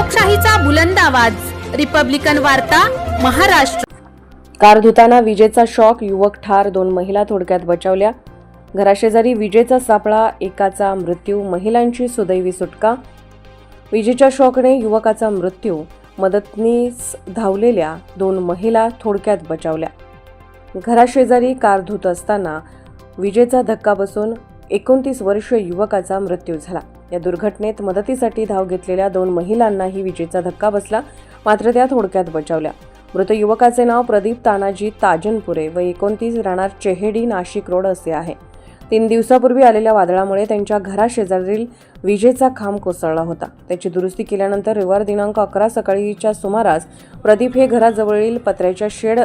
लोकशाहीचा बुलंद आवाज, रिपब्लिकन वार्ता, महाराष्ट्र। कार धुताना विजेचा शॉक, युवक ठार, 2 महिला थोडक्यात बचावल्या। घराशेजारी विजेचा सापळा, एकाचा मृत्यू, महिलांची सुदैवी सुटका। विजेच्या शॉकने युवकाचा मृत्यू, मदतनीस धावलेल्या 2 महिला थोडक्यात बचावल्या। घराशेजारी कार धुत असताना विजेचा धक्का बसून 29 वर्षीय युवकाचा मृत्यू झाला। या दुर्घटनेत मदतीसाठी धाव घेतलेल्या 2 महिलांनाही विजेचा धक्का बसला, मात्र त्या थोडक्यात बचावल्या। मृत युवकाचे नाव प्रदीप तानाजी ताजनपुरे व 29 राहणार चेहेडी, नाशिक रोड असे आहे। 3 दिवसापूर्वी आलेल्या वादळामुळे त्यांच्या घराशेजारील विजेचा खांब कोसळला होता। त्याची दुरुस्ती केल्यानंतर रविवार दिनांक 11 सकाळीच्या सुमारास प्रदीप हे घराजवळील पत्र्याच्या शेड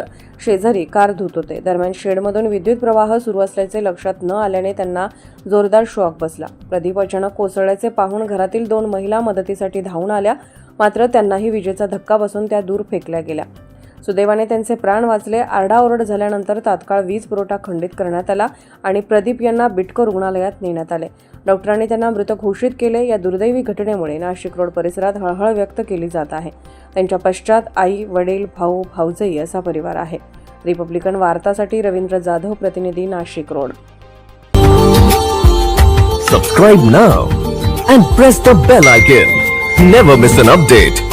शेजारी कार धुत होते। दरम्यान शेडमधून विद्युत प्रवाह सुरू असल्याचे लक्षात न आल्याने त्यांना जोरदार शॉक बसला। प्रदीप अचानक कोसळल्याचे पाहून घरातील 2 महिला मदतीसाठी धावून आल्या, मात्र त्यांनाही विजेचा धक्का बसून त्या दूर फेकल्या गेल्या। सुदैवाने त्यांचे प्राण वाचले। आरडाओरड झाल्यानंतर तात्काळ वीज पुरवठा खंडित करण्यात आला आणि प्रदीप यांना बिटको रुग्णालयात नेण्यात आले। डॉक्टरांनी त्यांना मृत घोषित केले। या दुर्दैवी घटनेमुळे नाशिक रोड परिसरात हळहळ व्यक्त केली जात आहे। त्यांच्या पश्चात आई, वडील, भाऊ, भाऊजाई असा परिवार आहे। रिपब्लिकन वार्तासाठी रवींद्र जाधव, प्रतिनिधी, Nashik road. Subscribe now and press the bell icon. Never miss an update.